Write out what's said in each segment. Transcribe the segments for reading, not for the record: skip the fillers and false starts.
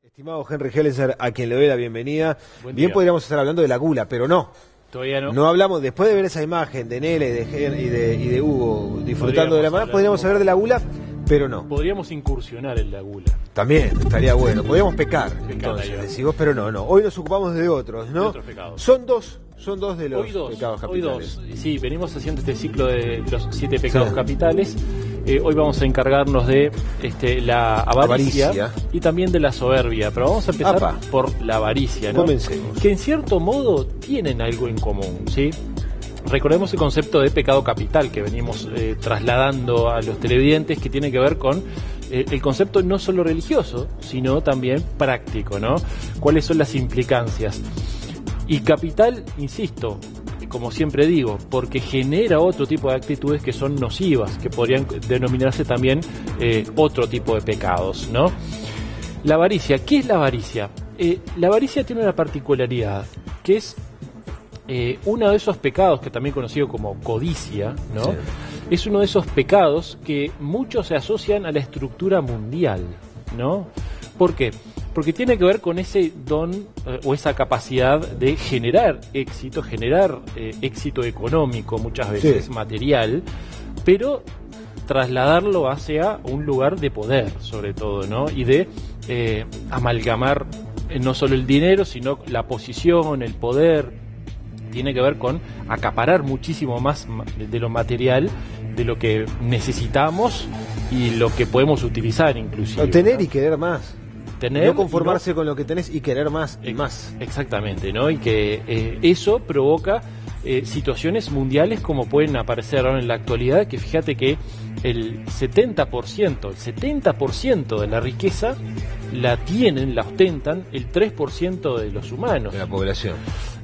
Estimado Henry Hellenser, a quien le doy la bienvenida. Buen Bien día. podríamos estar hablando de la gula, pero no. Todavía no. No hablamos, después de ver esa imagen de Nele y de Hugo disfrutando de la mano, podríamos hablar de la gula, pero no. Podríamos incursionar en la gula. También estaría bueno, podríamos pecar, entonces, ahí va. decís vos, pero no. Hoy nos ocupamos de otros, ¿no? De otros pecados. Son dos de los Hoy dos, pecados hoy capitales. dos. Sí, venimos haciendo este ciclo de los 7 pecados capitales. Hoy vamos a encargarnos de la avaricia y también de la soberbia. Pero vamos a empezar por la avaricia, ¿no? Comencemos. Que en cierto modo tienen algo en común, ¿sí? Recordemos el concepto de pecado capital que venimos trasladando a los televidentes, que tiene que ver con el concepto no solo religioso, sino también práctico, ¿no? ¿Cuáles son las implicancias? Y capital, insisto, como siempre digo, porque genera otro tipo de actitudes que son nocivas, que podrían denominarse también otro tipo de pecados, ¿no? La avaricia, ¿qué es la avaricia? La avaricia tiene una particularidad, que es uno de esos pecados que también conocido como codicia, ¿no? Sí. Es uno de esos pecados que muchos se asocian a la estructura mundial, ¿no? ¿Por qué? Porque tiene que ver con ese don o esa capacidad de generar éxito económico muchas veces, sí, material, pero trasladarlo hacia un lugar de poder, sobre todo, ¿no? Y de amalgamar no solo el dinero, sino la posición, el poder. Tiene que ver con acaparar muchísimo más de lo material, de lo que necesitamos y lo que podemos utilizar inclusive. Tener, ¿no? Y querer más. No conformarse con lo que tenés y querer más y más. Exactamente, ¿no? Y que eso provoca situaciones mundiales como pueden aparecer ahora en la actualidad, que fíjate que el 70% de la riqueza la ostentan el 3% de los humanos. De la población.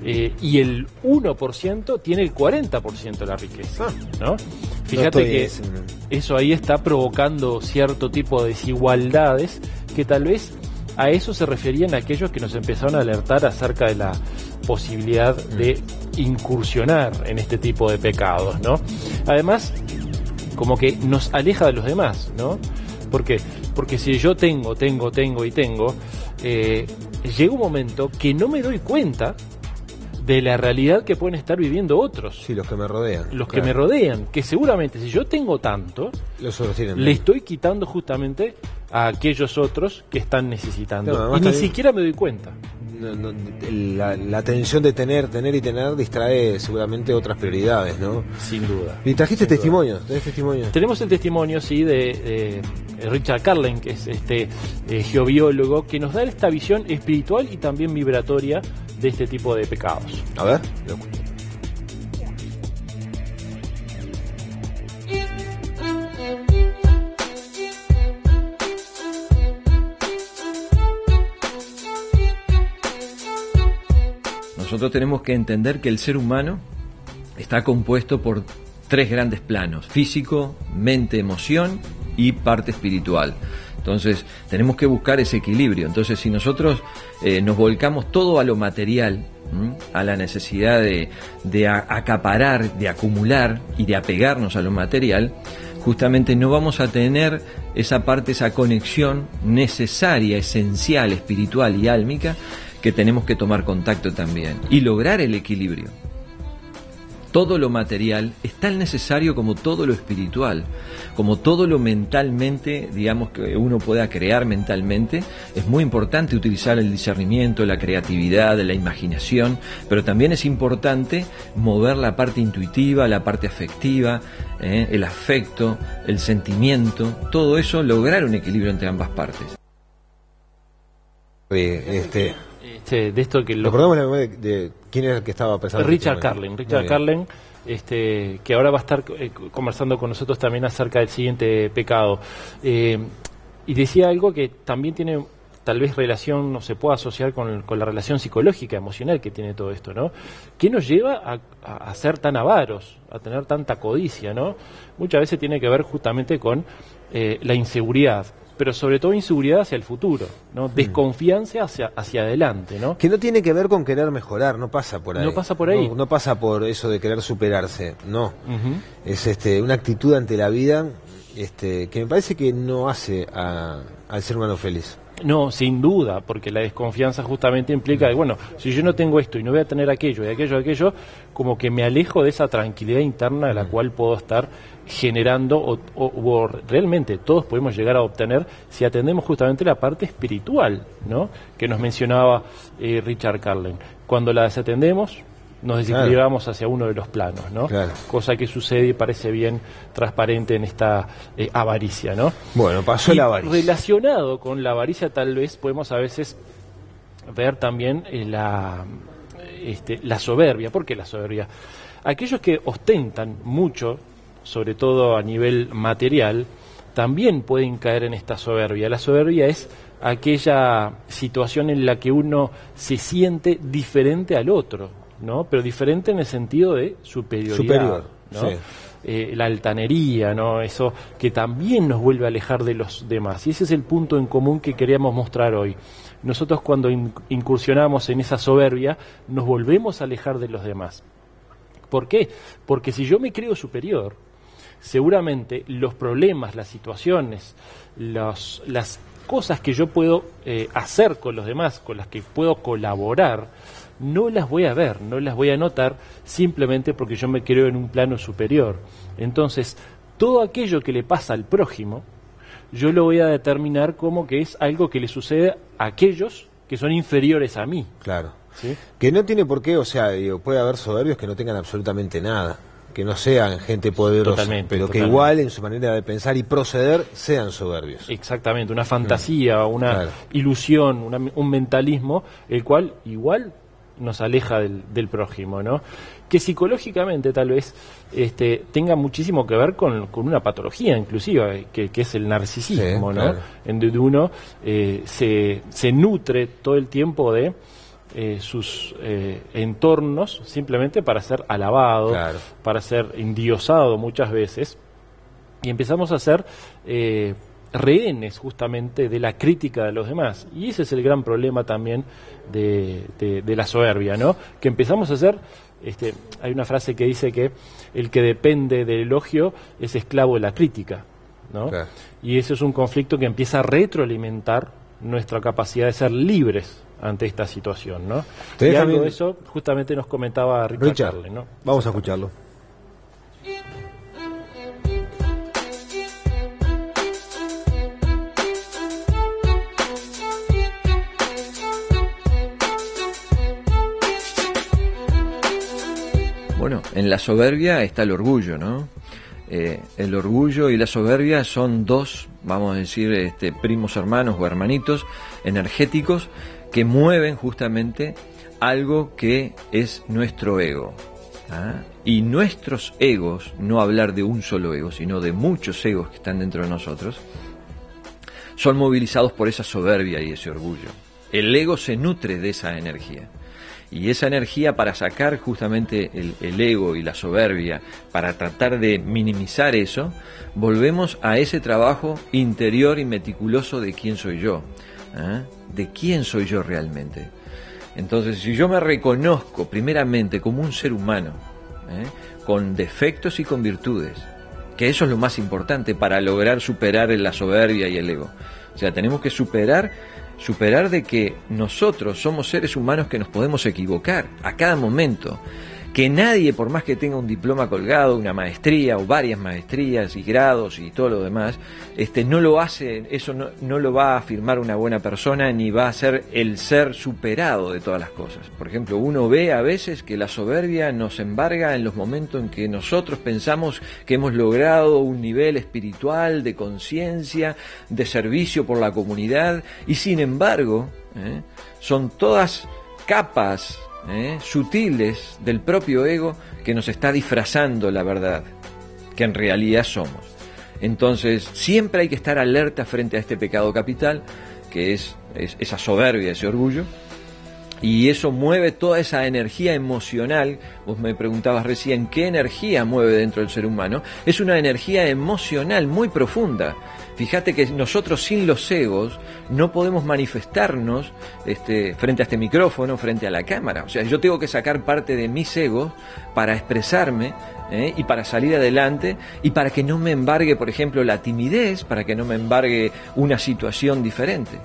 Y el 1% tiene el 40% de la riqueza, ¿no? Fíjate que eso ahí está provocando cierto tipo de desigualdades que tal vez a eso se referían aquellos que nos empezaron a alertar acerca de la posibilidad de incursionar en este tipo de pecados, ¿no? Además, como que nos aleja de los demás, ¿no? ¿Por qué? Porque si yo tengo, llega un momento que no me doy cuenta de la realidad que pueden estar viviendo otros. Sí, los que me rodean. Los que me rodean, que seguramente si yo tengo tanto, le estoy quitando justamente a aquellos otros que están necesitando. Y ni siquiera me doy cuenta. La tensión de tener distrae seguramente otras prioridades, ¿no? Sin duda. ¿Y trajiste testimonios? Tenemos el testimonio, sí, de Richard Carlin, que es geobiólogo, que nos da esta visión espiritual y también vibratoria de este tipo de pecados. A ver. Nosotros tenemos que entender que el ser humano está compuesto por 3 grandes planos: físico, mente, emoción y parte espiritual. Entonces tenemos que buscar ese equilibrio. Entonces si nosotros nos volcamos todo a lo material, a la necesidad de acaparar, de acumular y de apegarnos a lo material, justamente no vamos a tener esa parte, esa conexión necesaria, esencial, espiritual y álmica, que tenemos que tomar contacto también y lograr el equilibrio. Todo lo material es tan necesario como todo lo espiritual, como todo lo mentalmente, digamos, que uno pueda crear mentalmente. Es muy importante utilizar el discernimiento, la creatividad, la imaginación, pero también es importante mover la parte intuitiva, la parte afectiva, el afecto, el sentimiento, todo eso, lograr un equilibrio entre ambas partes. De esto que recordamos de quién era el que estaba pensando. Richard Carlin, que ahora va a estar conversando con nosotros también acerca del siguiente pecado. Y decía algo que también tiene tal vez relación, no se puede asociar con la relación psicológica, emocional que tiene todo esto, ¿no? ¿Qué nos lleva a ser tan avaros, a tener tanta codicia, ¿no? Muchas veces tiene que ver justamente con la inseguridad, pero sobre todo inseguridad hacia el futuro, ¿no? Desconfianza hacia adelante, ¿no? Que no tiene que ver con querer mejorar, no pasa por ahí. No pasa por ahí. No pasa por eso de querer superarse, no. Es una actitud ante la vida que me parece que no hace al ser humano feliz. No, sin duda, porque la desconfianza justamente implica, bueno, si yo no tengo esto y no voy a tener aquello y aquello, como que me alejo de esa tranquilidad interna de la cual puedo estar generando o realmente todos podemos llegar a obtener si atendemos justamente la parte espiritual, ¿no? Que nos mencionaba Richard Carlin. Cuando la desatendemos, nos desequilibramos hacia uno de los planos, ¿no? Claro. Cosa que sucede y parece bien transparente en esta avaricia, ¿no? Bueno, pasó la avaricia. Relacionado con la avaricia tal vez podemos a veces ver también la soberbia. ¿Por qué la soberbia? Aquellos que ostentan mucho, sobre todo a nivel material, también pueden caer en esta soberbia. La soberbia es aquella situación en la que uno se siente diferente al otro, ¿no? Pero diferente en el sentido de superioridad, ¿no? Sí. La altanería, ¿no? Eso que también nos vuelve a alejar de los demás. Y ese es el punto en común que queríamos mostrar hoy. Nosotros cuando incursionamos en esa soberbia, nos volvemos a alejar de los demás. ¿Por qué? Porque si yo me creo superior, seguramente los problemas, las situaciones, las cosas que yo puedo hacer con los demás, con las que puedo colaborar, no las voy a ver, no las voy a notar simplemente porque yo me creo en un plano superior. Entonces, todo aquello que le pasa al prójimo, yo lo voy a determinar como que es algo que le sucede a aquellos que son inferiores a mí. Claro. ¿Sí? Que no tiene por qué, o sea, puede haber soberbios que no tengan absolutamente nada, que no sean gente poderosa, pero que igual en su manera de pensar y proceder sean soberbios. Exactamente, una fantasía, una ilusión, un mentalismo, el cual igual nos aleja del prójimo, ¿no? Que psicológicamente tal vez tenga muchísimo que ver con una patología inclusive, que es el narcisismo, sí, ¿no? Claro. En donde uno se nutre todo el tiempo de sus entornos simplemente para ser alabado, claro, para ser endiosado muchas veces, y empezamos a ser rehenes justamente de la crítica de los demás. Y ese es el gran problema también de la soberbia, ¿no? Que empezamos a ser, hay una frase que dice que el que depende del elogio es esclavo de la crítica, ¿no? Claro. Y eso es un conflicto que empieza a retroalimentar nuestra capacidad de ser libres ante esta situación, ¿no? Y algo de eso justamente nos comentaba Richard Carlin, ¿no? Vamos a escucharlo. Bueno, en la soberbia está el orgullo, ¿no? El orgullo y la soberbia son dos, vamos a decir, primos hermanos o hermanitos energéticos que mueven justamente algo que es nuestro ego. ¿Ah? Y nuestros egos, no hablar de un solo ego, sino de muchos egos que están dentro de nosotros, son movilizados por esa soberbia y ese orgullo. El ego se nutre de esa energía. Y esa energía, para sacar justamente el ego y la soberbia, para tratar de minimizar eso, volvemos a ese trabajo interior y meticuloso de quién soy yo, ¿eh? De quién soy yo realmente. Entonces, si yo me reconozco primeramente como un ser humano, con defectos y con virtudes, que eso es lo más importante para lograr superar la soberbia y el ego. O sea, tenemos que superar de que nosotros somos seres humanos que nos podemos equivocar a cada momento, que nadie, por más que tenga un diploma colgado, una maestría o varias maestrías y grados y todo lo demás, no lo hace, eso no lo va a afirmar una buena persona, ni va a ser el ser superado de todas las cosas. Por ejemplo, uno ve a veces que la soberbia nos embarga en los momentos en que nosotros pensamos que hemos logrado un nivel espiritual, de conciencia, de servicio por la comunidad, y sin embargo, son todas capas sutiles del propio ego que nos está disfrazando la verdad que en realidad somos. Entonces siempre hay que estar alerta frente a este pecado capital, que es esa soberbia, ese orgullo, y eso mueve toda esa energía emocional. Vos me preguntabas recién qué energía mueve dentro del ser humano. Es una energía emocional muy profunda. Fíjate que nosotros sin los egos no podemos manifestarnos frente a este micrófono, frente a la cámara. O sea, yo tengo que sacar parte de mis egos para expresarme y para salir adelante, y para que no me embargue, por ejemplo, la timidez, para que no me embargue una situación diferente.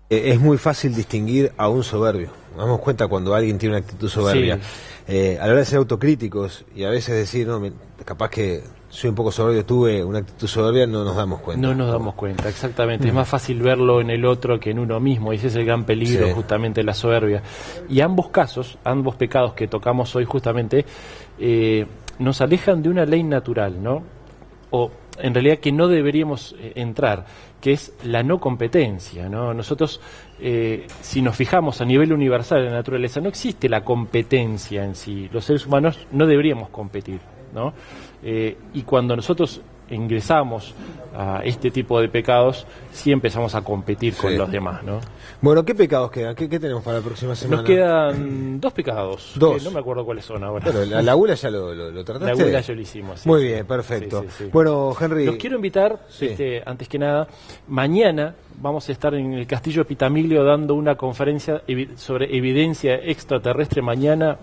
Es muy fácil distinguir a un soberbio. Nos damos cuenta cuando alguien tiene una actitud soberbia. Sí. A la hora de ser autocríticos y a veces decir, no, capaz que soy un poco soberbio, tuve una actitud soberbia, no nos damos cuenta. No nos damos cuenta, exactamente. Es más fácil verlo en el otro que en uno mismo, y ese es el gran peligro, justamente, de la soberbia. Y ambos casos, ambos pecados que tocamos hoy justamente, nos alejan de una ley natural, ¿no? O en realidad que no deberíamos entrar, que es la no competencia, ¿no? Nosotros, si nos fijamos a nivel universal en la naturaleza, no existe la competencia en sí. Los seres humanos no deberíamos competir, ¿no? Y cuando nosotros ingresamos a este tipo de pecados, sí empezamos a competir con los demás, ¿no? Bueno, ¿qué pecados quedan? ¿Qué tenemos para la próxima semana? Nos quedan 2 pecados. Dos. No me acuerdo cuáles son ahora. Pero la gula ya lo trataste. La gula ya lo hicimos. Sí, muy bien, perfecto. Sí. Bueno, Henry... Los quiero invitar, antes que nada, mañana vamos a estar en el Castillo Pitamiglio dando una conferencia sobre evidencia extraterrestre mañana,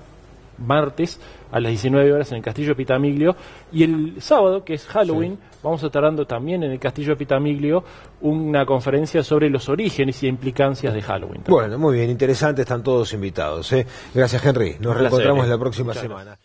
martes, a las 19 horas en el Castillo Pitamiglio, y el sábado, que es Halloween, vamos a estar dando también en el Castillo Pitamiglio una conferencia sobre los orígenes y implicancias de Halloween. Bueno, muy bien, interesante, están todos invitados. Gracias, Henry. Nos reencontramos la próxima semana.